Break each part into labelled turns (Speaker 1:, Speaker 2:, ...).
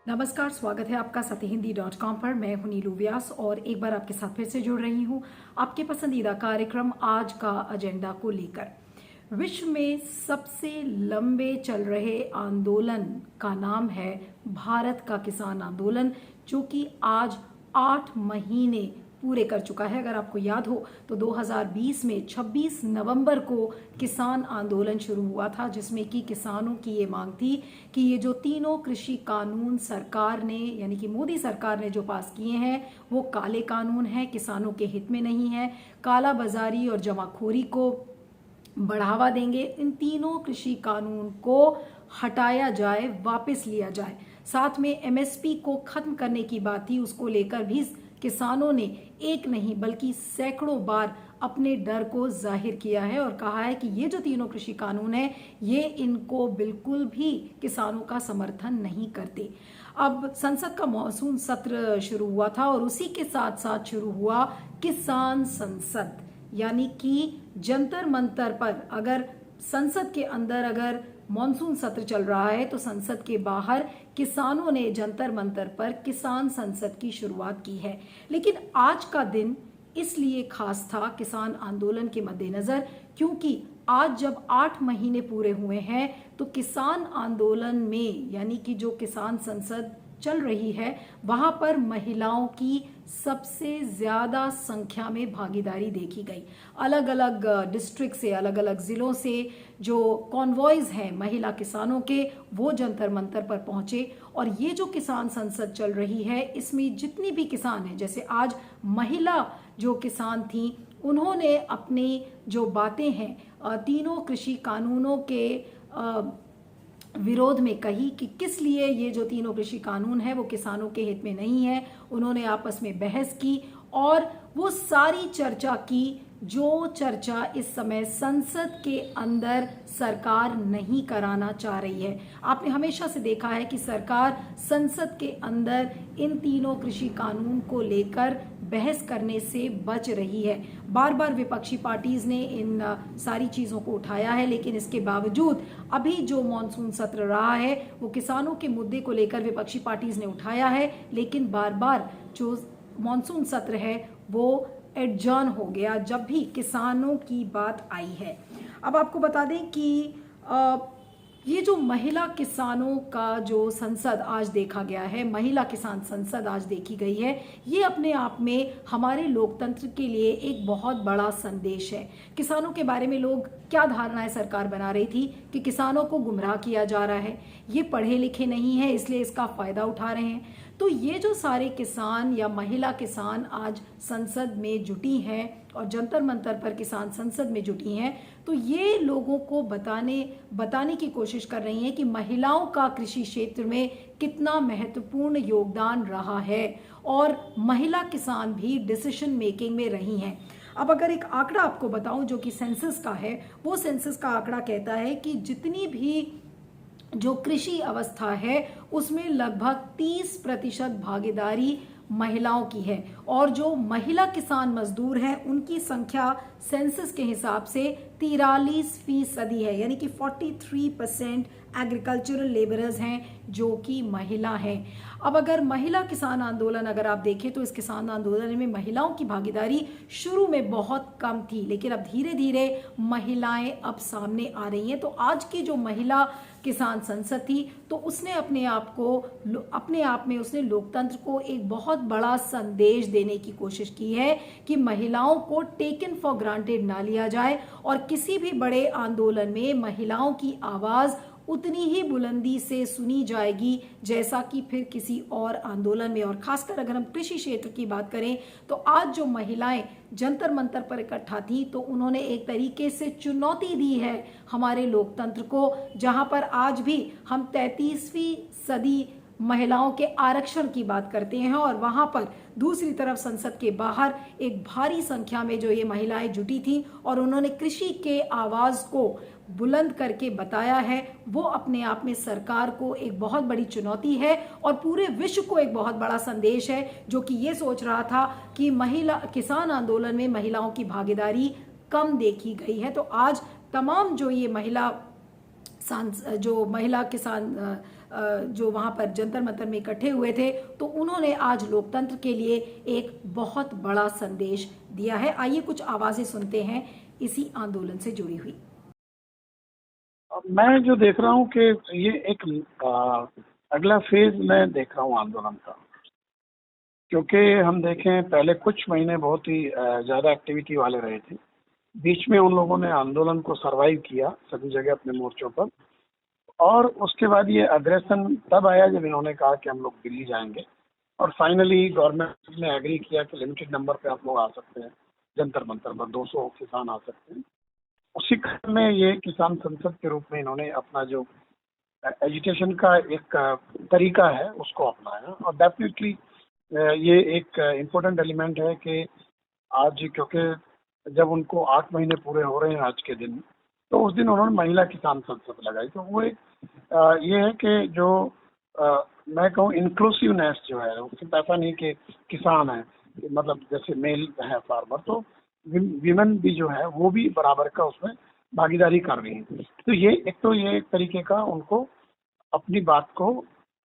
Speaker 1: नमस्कार, स्वागत है आपका सत्यहिंदी.com पर। मैं हूं नीलू व्यास और एक बार आपके साथ फिर से जुड़ रही हूं आपके पसंदीदा कार्यक्रम आज का एजेंडा को लेकर। विश्व में सबसे लंबे चल रहे आंदोलन का नाम है भारत का किसान आंदोलन, जो कि आज 8 महीने पूरे कर चुका है। अगर आपको याद हो तो 2020 में 26 नवंबर को किसान आंदोलन शुरू हुआ था, जिसमें कि किसानों की ये मांग थी कि ये जो तीनों कृषि कानून सरकार ने यानी कि मोदी सरकार ने जो पास किए हैं वो काले कानून हैं, किसानों के हित में नहीं है, काला बाजारी और जमाखोरी को बढ़ावा देंगे। इन तीनों कृषि कानून को हटाया जाए, वापस लिया जाए। साथ में एमएसपी को खत्म करने की बात थी, उसको लेकर भी किसानों ने एक नहीं बल्कि सैकड़ों बार अपने डर को जाहिर किया है और कहा है कि ये जो तीनों कृषि कानून है ये इनको बिल्कुल भी किसानों का समर्थन नहीं करते। अब संसद का मॉनसून सत्र शुरू हुआ था और उसी के साथ साथ शुरू हुआ किसान संसद, यानी कि जंतर मंतर पर अगर संसद के अंदर अगर मॉनसून सत्र चल रहा है तो संसद के बाहर किसानों ने जंतर मंतर पर किसान संसद की शुरुआत की है। लेकिन आज का दिन इसलिए खास था किसान आंदोलन के मद्देनजर, क्योंकि आज जब 8 महीने पूरे हुए हैं तो किसान आंदोलन में यानी कि जो किसान संसद चल रही है वहां पर महिलाओं की सबसे ज्यादा संख्या में भागीदारी देखी गई। अलग अलग डिस्ट्रिक्ट से, अलग अलग जिलों से जो कॉन्वॉयज हैं महिला किसानों के, वो जंतर मंतर पर पहुंचे। और ये जो किसान संसद चल रही है इसमें जितनी भी किसान हैं, जैसे आज महिला जो किसान थी उन्होंने अपनी जो बातें हैं तीनों कृषि कानूनों के विरोध में कही कि किस लिए ये जो तीनों कृषि कानून है वो किसानों के हित में नहीं है। उन्होंने आपस में बहस की और वो सारी चर्चा की जो चर्चा इस समय संसद के अंदर सरकार नहीं कराना चाह रही है। आपने हमेशा से देखा है कि सरकार संसद के अंदर इन तीनों कृषि कानून को लेकर बहस करने से बच रही है। बार बार विपक्षी पार्टीज ने इन सारी चीजों को उठाया है, लेकिन इसके बावजूद अभी जो मॉनसून सत्र रहा है वो किसानों के मुद्दे को लेकर विपक्षी पार्टीज ने उठाया है, लेकिन बार बार जो मॉनसून सत्र है वो एडजर्न हो गया जब भी किसानों की बात आई है। अब आपको बता दें कि ये जो महिला किसानों का जो संसद आज देखा गया है, महिला किसान संसद आज देखी गई है, ये अपने आप में हमारे लोकतंत्र के लिए एक बहुत बड़ा संदेश है। किसानों के बारे में लोग क्या धारणाएं सरकार बना रही थी कि किसानों को गुमराह किया जा रहा है, ये पढ़े लिखे नहीं है इसलिए इसका फायदा उठा रहे हैं। तो ये जो सारे किसान या महिला किसान आज संसद में जुटी हैं और जंतर मंतर पर किसान संसद में जुटी हैं, तो ये लोगों को बताने की कोशिश कर रही हैं कि महिलाओं का कृषि क्षेत्र में कितना महत्वपूर्ण योगदान रहा है और महिला किसान भी डिसीजन मेकिंग में रही हैं। अब अगर एक आंकड़ा आपको बताऊं जो कि सेंसस का है, वो सेंसस का आंकड़ा कहता है कि जितनी भी जो कृषि अवस्था है उसमें लगभग 30% भागीदारी महिलाओं की है और जो महिला किसान मजदूर हैं उनकी संख्या सेंसस के हिसाब से 43% है, यानी कि 43% एग्रीकल्चरल लेबरर्स हैं जो कि महिला हैं। अब अगर महिला किसान आंदोलन अगर आप देखें तो इस किसान आंदोलन में महिलाओं की भागीदारी शुरू में बहुत कम थी, लेकिन अब धीरे धीरे महिलाएं अब सामने आ रही हैं। तो आज की जो महिला किसान संसद थी तो उसने अपने आप में उसने लोकतंत्र को एक बहुत बड़ा संदेश देने की कोशिश की है कि महिलाओं को टेकन फॉर ग्रांटेड ना लिया जाए और किसी भी बड़े आंदोलन में महिलाओं की आवाज उतनी ही बुलंदी से सुनी जाएगी जैसा कि फिर किसी और आंदोलन में। और खासकर अगर हम कृषि क्षेत्र की बात करें तो आज जो महिलाएं जंतर मंतर पर इकट्ठा थी तो उन्होंने एक तरीके से चुनौती दी है हमारे लोकतंत्र को, जहां पर आज भी हम 33वीं सदी महिलाओं के आरक्षण की बात करते हैं और वहां पर दूसरी तरफ संसद के बाहर एक भारी संख्या में जो ये महिलाएं जुटी थी और उन्होंने कृषि के आवाज को बुलंद करके बताया है, वो अपने आप में सरकार को एक बहुत बड़ी चुनौती है और पूरे विश्व को एक बहुत बड़ा संदेश है जो कि ये सोच रहा था कि महिला किसान आंदोलन में महिलाओं की भागीदारी कम देखी गई है। तो आज तमाम जो ये महिला जो महिला किसान जो वहाँ पर जंतर मंतर में इकट्ठे हुए थे, तो उन्होंने आज लोकतंत्र के लिए एक बहुत बड़ा संदेश दिया है। आइए कुछ आवाजें सुनते हैं इसी आंदोलन से जुड़ी हुई।
Speaker 2: मैं जो देख रहा हूँ कि ये एक अगला फेज मैं देख रहा हूँ आंदोलन का, क्योंकि हम देखें पहले कुछ महीने बहुत ही ज़्यादा एक्टिविटी वाले रहे थे। बीच में उन लोगों ने आंदोलन को सरवाइव किया सभी जगह अपने मोर्चों पर, और उसके बाद ये अग्रेशन तब आया जब इन्होंने कहा कि हम लोग दिल्ली जाएंगे, और फाइनली गवर्नमेंट ने एग्री किया कि लिमिटेड नंबर पे आप लोग आ सकते हैं, जंतर मंतर पर 200 किसान आ सकते हैं। उसी क्रम में ये किसान संसद के रूप में इन्होंने अपना जो एजुटेशन का एक तरीका है उसको अपनाया, और डेफिनेटली ये एक इम्पोर्टेंट एलिमेंट है कि आज, क्योंकि जब उनको 8 महीने पूरे हो रहे हैं आज के दिन, तो उस दिन उन्होंने महिला किसान संसद लगाई। तो वो एक ये है कि जो मैं कहूँ इंक्लूसिवनेस जो है, सिर्फ ऐसा नहीं कि किसान है, मतलब जैसे मेल है फार्मर, तो विमेन भी जो है वो भी बराबर का उसमें भागीदारी कर रही हैं। तो ये एक तरीके का उनको अपनी बात को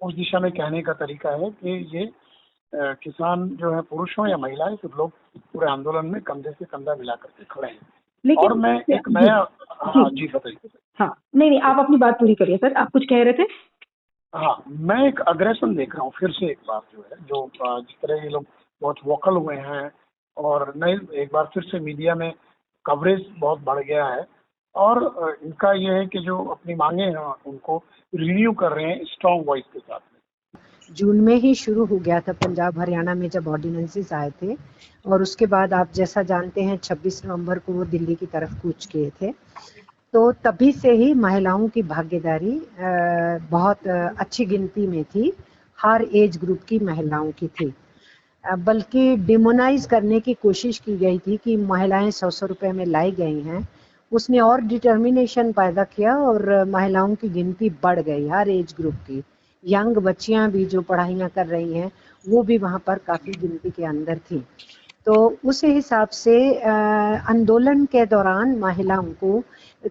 Speaker 2: उस दिशा में कहने का तरीका है कि ये किसान जो है, पुरुष हो या महिलाएं, सब लोग पूरे आंदोलन में कंधे से कंधा मिला करके खड़े हैं। और मैं एक नया, हाँ जी बताइए।
Speaker 3: हाँ नहीं, आप अपनी बात पूरी करिए सर, आप कुछ कह रहे थे।
Speaker 2: हाँ, मैं एक अग्रेशन देख रहा हूँ फिर से एक बार, जो है जो जिस तरह ये लोग बहुत वोकल हुए हैं, और नए एक बार फिर से मीडिया में कवरेज बहुत बढ़ गया है, और इनका ये है कि जो अपनी मांगे हैं उनको रिन्यू कर रहे हैं स्ट्रॉन्ग वॉइस के साथ में।
Speaker 3: जून में ही शुरू हो गया था पंजाब हरियाणा में जब ऑर्डिनेंसेस आए थे, और उसके बाद आप जैसा जानते हैं 26 नवंबर को वो दिल्ली की तरफ कूच किए थे। तो तभी से ही महिलाओं की भागीदारी बहुत अच्छी गिनती में थी, हर एज ग्रुप की महिलाओं की थी। बल्कि डिमोनाइज करने की कोशिश की गई थी कि महिलाएं 100-100 रुपए में लाई गई हैं, उसने और डिटर्मिनेशन पैदा किया, और महिलाओं की गिनती बढ़ गई हर एज ग्रुप की। यंग बच्चियां भी जो पढ़ाइयाँ कर रही हैं वो भी वहाँ पर काफ़ी गिनती के अंदर थी। तो उस हिसाब से आंदोलन के दौरान महिलाओं को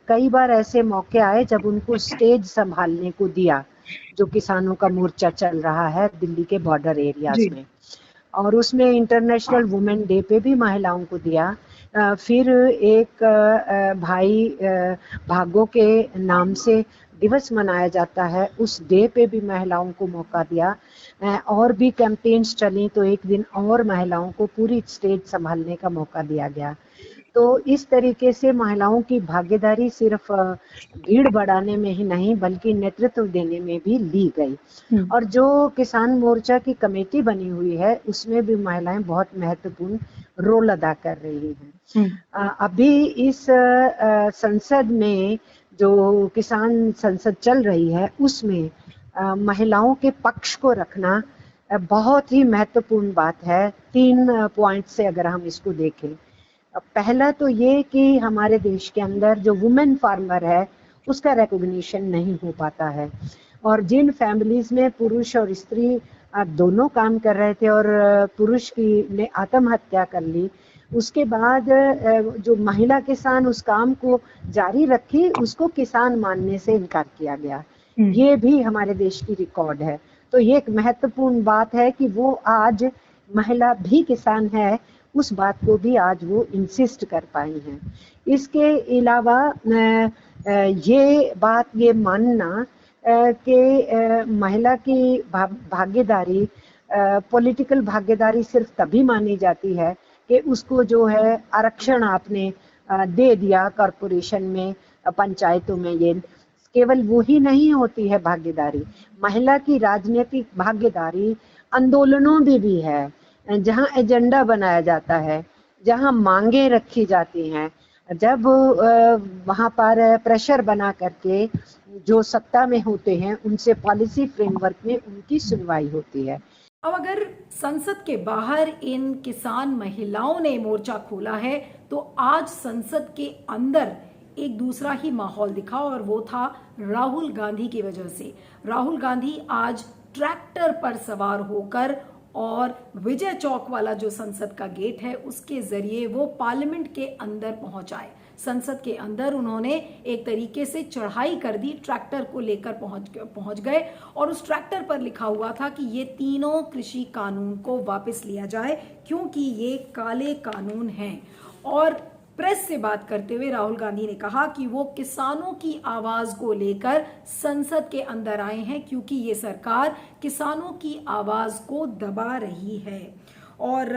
Speaker 3: कई बार ऐसे मौके आए जब उनको स्टेज संभालने को दिया, जो किसानों का मोर्चा चल रहा है दिल्ली के बॉर्डर एरियाज में, और उसमें इंटरनेशनल वुमेन डे पे भी महिलाओं को दिया। फिर एक भाई भागो के नाम से दिवस मनाया जाता है, उस डे पे भी महिलाओं को मौका दिया। और भी कैंपेन्स चली तो एक दिन और महिलाओं को पूरी स्टेज संभालने का मौका दिया गया। तो इस तरीके से महिलाओं की भागीदारी सिर्फ भीड़ बढ़ाने में ही नहीं बल्कि नेतृत्व देने में भी ली गई। और जो किसान मोर्चा की कमेटी बनी हुई है उसमें भी महिलाएं बहुत महत्वपूर्ण रोल अदा कर रही हैं। अभी इस संसद में जो किसान संसद चल रही है उसमें महिलाओं के पक्ष को रखना बहुत ही महत्वपूर्ण बात है। 3 पॉइंट से अगर हम इसको देखें, पहला तो ये कि हमारे देश के अंदर जो वुमेन फार्मर है उसका रिकॉग्निशन नहीं हो पाता है, और जिन फैमिलीज में पुरुष और स्त्री दोनों काम कर रहे थे और पुरुष की ने आत्महत्या कर ली, उसके बाद जो महिला किसान उस काम को जारी रखी उसको किसान मानने से इनकार किया गया। ये भी हमारे देश की रिकॉर्ड है। तो ये एक महत्वपूर्ण बात है कि वो आज महिला भी किसान है, उस बात को भी आज वो इंसिस्ट कर पाई हैं। इसके अलावा ये बात ये मानना कि महिला की भागीदारी, पॉलिटिकल भागीदारी सिर्फ तभी मानी जाती है कि उसको जो है आरक्षण आपने दे दिया कॉरपोरेशन में, पंचायतों में, ये केवल वो ही नहीं होती है भागीदारी। महिला की राजनीतिक भागीदारी आंदोलनों में भी है, जहाँ एजेंडा बनाया जाता है, जहाँ मांगे रखी जाती हैं, जब वहाँ पर प्रेशर बना करके जो सत्ता में होते हैं उनसे पॉलिसी फ्रेमवर्क में उनकी सुनवाई होती है।
Speaker 1: अब अगर संसद के बाहर इन किसान महिलाओं ने मोर्चा खोला है तो आज संसद के अंदर एक दूसरा ही माहौल दिखा, और वो था राहुल गांधी की वजह से। राहुल गांधी आज ट्रैक्टर पर सवार होकर और विजय चौक वाला जो संसद का गेट है उसके जरिए वो पार्लियामेंट के अंदर पहुंच आए। संसद के अंदर उन्होंने एक तरीके से चढ़ाई कर दी, ट्रैक्टर को लेकर पहुंच गए और उस ट्रैक्टर पर लिखा हुआ था कि ये तीनों कृषि कानून को वापस लिया जाए क्योंकि ये काले कानून हैं। और प्रेस से बात करते हुए राहुल गांधी ने कहा कि वो किसानों की आवाज को लेकर संसद के अंदर आए हैं क्योंकि ये सरकार किसानों की आवाज को दबा रही है। और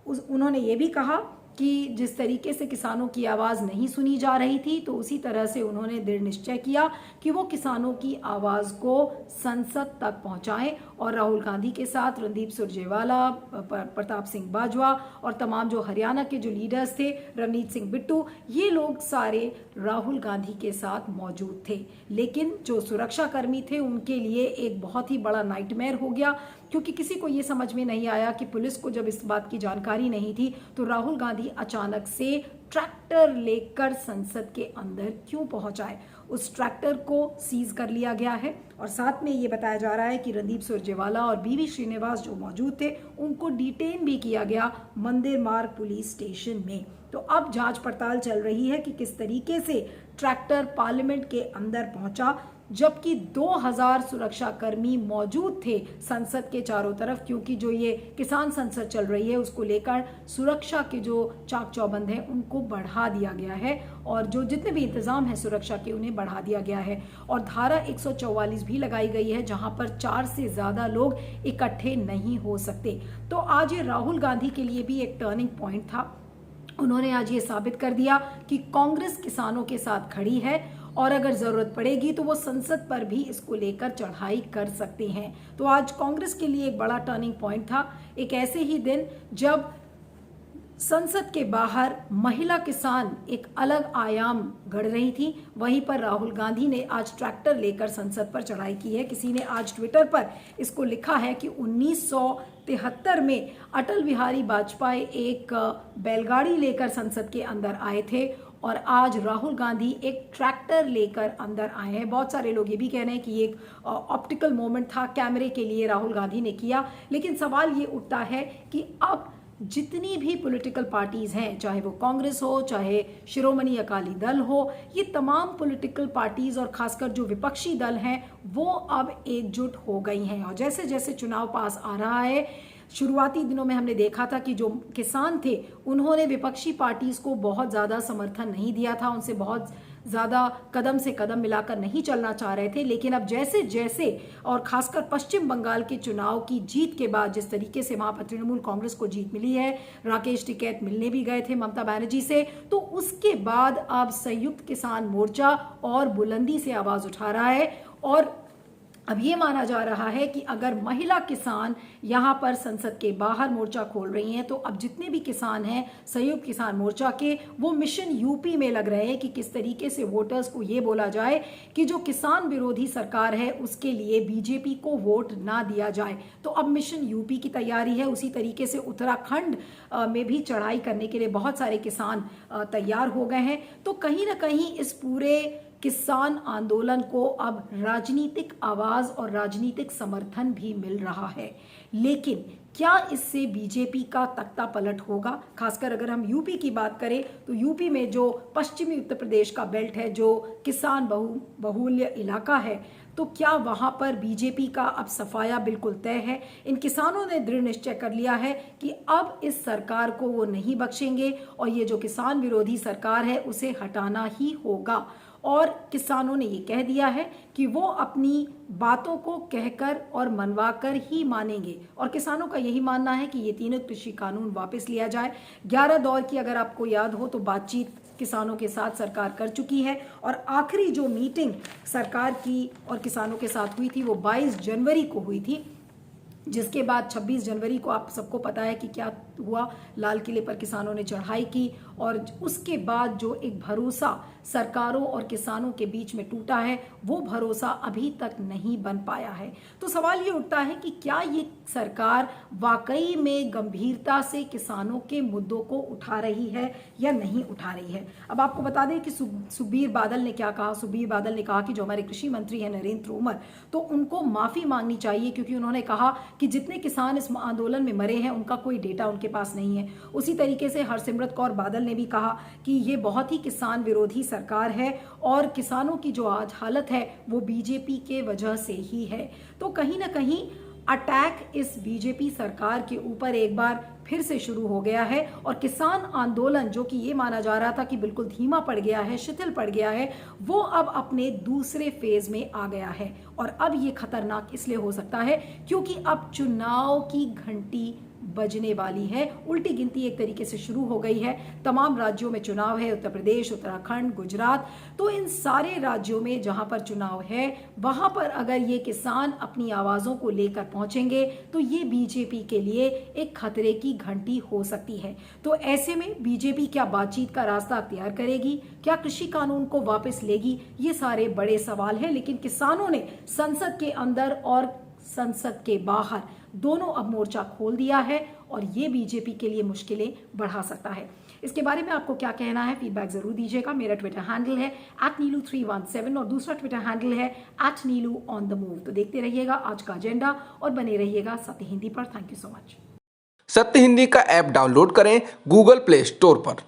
Speaker 1: उन्होंने ये भी कहा कि जिस तरीके से किसानों की आवाज़ नहीं सुनी जा रही थी तो उसी तरह से उन्होंने दृढ़ निश्चय किया कि वो किसानों की आवाज़ को संसद तक पहुंचाएं। और राहुल गांधी के साथ रणदीप सुरजेवाला, प्रताप सिंह बाजवा और तमाम जो हरियाणा के जो लीडर्स थे, रवनीत सिंह बिट्टू, ये लोग सारे राहुल गांधी के साथ मौजूद थे। लेकिन जो सुरक्षा कर्मी थे उनके लिए एक बहुत ही बड़ा नाइटमेयर हो गया क्योंकि किसी को ये समझ में नहीं आया कि पुलिस को जब इस बात की जानकारी नहीं थी तो राहुल गांधी अचानक से ट्रैक्टर लेकर संसद के अंदर क्यों पहुंचाए। उस ट्रैक्टर को सीज कर लिया गया है और साथ में ये बताया जा रहा है कि रणदीप सुरजेवाला और बीवी श्रीनिवास जो मौजूद थे उनको डिटेन भी किया गया मंदिर मार्ग पुलिस स्टेशन में। तो अब जांच पड़ताल चल रही है कि किस तरीके से ट्रैक्टर पार्लियामेंट के अंदर पहुंचा, जबकि 2000 सुरक्षा कर्मी मौजूद थे संसद के चारों तरफ, क्योंकि जो ये किसान संसद चल रही है उसको लेकर सुरक्षा के जो चाक चौबंद हैं उनको बढ़ा दिया गया है और जो जितने भी इंतजाम है सुरक्षा के उन्हें बढ़ा दिया गया है। और धारा 144 भी लगाई गई है जहां पर 4 से ज्यादा लोग इकट्ठे नहीं हो सकते। तो आज ये राहुल गांधी के लिए भी एक टर्निंग पॉइंट था। उन्होंने आज ये साबित कर दिया कि कांग्रेस किसानों के साथ खड़ी है और अगर जरूरत पड़ेगी तो वो संसद पर भी इसको लेकर चढ़ाई कर सकते हैं। तो आज कांग्रेस के लिए एक बड़ा टर्निंग पॉइंट था, एक ऐसे ही दिन जब संसद के बाहर महिला किसान एक अलग आयाम गढ़ रही थी, वहीं पर राहुल गांधी ने आज ट्रैक्टर लेकर संसद पर चढ़ाई की है। किसी ने आज ट्विटर पर इसको लिखा है कि 1973 में अटल बिहारी वाजपेयी एक बैलगाड़ी लेकर संसद के अंदर आए थे और आज राहुल गांधी एक ट्रैक्टर लेकर अंदर आए हैं। बहुत सारे लोग ये भी कह रहे हैं कि ये एक ऑप्टिकल मोमेंट था, कैमरे के लिए राहुल गांधी ने किया। लेकिन सवाल ये उठता है कि अब जितनी भी पॉलिटिकल पार्टीज हैं, चाहे वो कांग्रेस हो, चाहे शिरोमणि अकाली दल हो, ये तमाम पॉलिटिकल पार्टीज और खासकर जो विपक्षी दल हैं वो अब एकजुट हो गई हैं। और जैसे जैसे चुनाव पास आ रहा है, शुरुआती दिनों में हमने देखा था कि जो किसान थे उन्होंने विपक्षी पार्टीज को बहुत ज्यादा समर्थन नहीं दिया था, उनसे बहुत ज्यादा कदम से कदम मिलाकर नहीं चलना चाह रहे थे। लेकिन अब जैसे जैसे और खासकर पश्चिम बंगाल के चुनाव की जीत के बाद जिस तरीके से वहां पर तृणमूल कांग्रेस को जीत मिली है, राकेश टिकैत मिलने भी गए थे ममता बनर्जी से, तो उसके बाद अब संयुक्त किसान मोर्चा और बुलंदी से आवाज उठा रहा है। और अब ये माना जा रहा है कि अगर महिला किसान यहाँ पर संसद के बाहर मोर्चा खोल रही हैं तो अब जितने भी किसान हैं संयुक्त किसान मोर्चा के, वो मिशन यूपी में लग रहे हैं कि किस तरीके से वोटर्स को ये बोला जाए कि जो किसान विरोधी सरकार है उसके लिए बीजेपी को वोट ना दिया जाए। तो अब मिशन यूपी की तैयारी है। उसी तरीके से उत्तराखंड में भी चढ़ाई करने के लिए बहुत सारे किसान तैयार हो गए हैं। तो कहीं ना कहीं इस पूरे किसान आंदोलन को अब राजनीतिक आवाज और राजनीतिक समर्थन भी मिल रहा है। लेकिन क्या इससे बीजेपी का तख्ता पलट होगा? खासकर अगर हम यूपी की बात करें तो यूपी में जो पश्चिमी उत्तर प्रदेश का बेल्ट है, जो किसान बहुल्य इलाका है, तो क्या वहां पर बीजेपी का अब सफाया बिल्कुल तय है? इन किसानों ने दृढ़ निश्चय कर लिया है कि अब इस सरकार को वो नहीं बख्शेंगे और ये जो किसान विरोधी सरकार है उसे हटाना ही होगा। और किसानों ने ये कह दिया है कि वो अपनी बातों को कहकर और मनवाकर ही मानेंगे। और किसानों का यही मानना है कि ये तीनों कृषि कानून वापस लिया जाए। 11 दौर की अगर आपको याद हो तो बातचीत किसानों के साथ सरकार कर चुकी है और आखिरी जो मीटिंग सरकार की और किसानों के साथ हुई थी वो 22 जनवरी को हुई थी, जिसके बाद 26 जनवरी को आप सबको पता है कि क्या हुआ। लाल किले पर किसानों ने चढ़ाई की और उसके बाद जो एक भरोसा सरकारों और किसानों के बीच में टूटा है वो भरोसा अभी तक नहीं बन पाया है। तो सवाल ये उठता है कि क्या ये सरकार वाकई में गंभीरता से किसानों के मुद्दों को उठा रही है या नहीं उठा रही है। अब आपको बता दें कि सुखबीर बादल ने क्या कहा। सुखबीर बादल ने कहा कि जो हमारे कृषि मंत्री हैं नरेंद्र तोमर, तो उनको माफी मांगनी चाहिए क्योंकि उन्होंने कहा कि जितने किसान इस आंदोलन में मरे हैं उनका कोई डेटा उनके उनके पास नहीं है। उसी तरीके से हरसिमरत कौर बादल ने भी कहा कि ये बहुत ही किसान विरोधी सरकार है और किसानों की जो आज हालत है वो बीजेपी के वजह से ही है। तो कहीं ना कहीं अटैक इस बीजेपी सरकार के ऊपर एक बार फिर से शुरू हो गया है और किसान आंदोलन जो कि ये माना जा रहा था कि बिल्कुल धीमा पड़ गया है, शिथिल पड़ गया है, वो अब अपने दूसरे फेज में आ गया है। और अब ये खतरनाक इसलिए हो सकता है क्योंकि अब चुनाव की घंटी बजने वाली है। उल्टी गिनती एक तरीके से शुरू हो गई है। तमाम राज्यों में चुनाव है, उत्तर प्रदेश, उत्तराखंड, गुजरात, तो इन सारे राज्यों में जहां पर चुनाव है वहां पर अगर ये किसान अपनी आवाजों को लेकर पहुंचेंगे तो ये बीजेपी के लिए एक खतरे की घंटी हो सकती है। तो ऐसे में बीजेपी क्या बातचीत का रास्ता अख्तियार करेगी, क्या कृषि कानून को वापस लेगी, ये सारे बड़े सवाल हैं। लेकिन किसानों ने संसद के अंदर और संसद के बाहर दोनों अब मोर्चा खोल दिया है और ये बीजेपी के लिए मुश्किलें बढ़ा सकता है। इसके बारे में आपको क्या कहना है, फीडबैक जरूर दीजिएगा। मेरा ट्विटर हैंडल है @neelu317 और दूसरा ट्विटर हैंडल है @neeluonthemove। तो देखते रहिएगा आज का एजेंडा और बने रहिएगा सत्य हिंदी पर। Thank you so much.
Speaker 4: सत्य हिंदी का ऐप डाउनलोड करें गूगल प्ले स्टोर पर।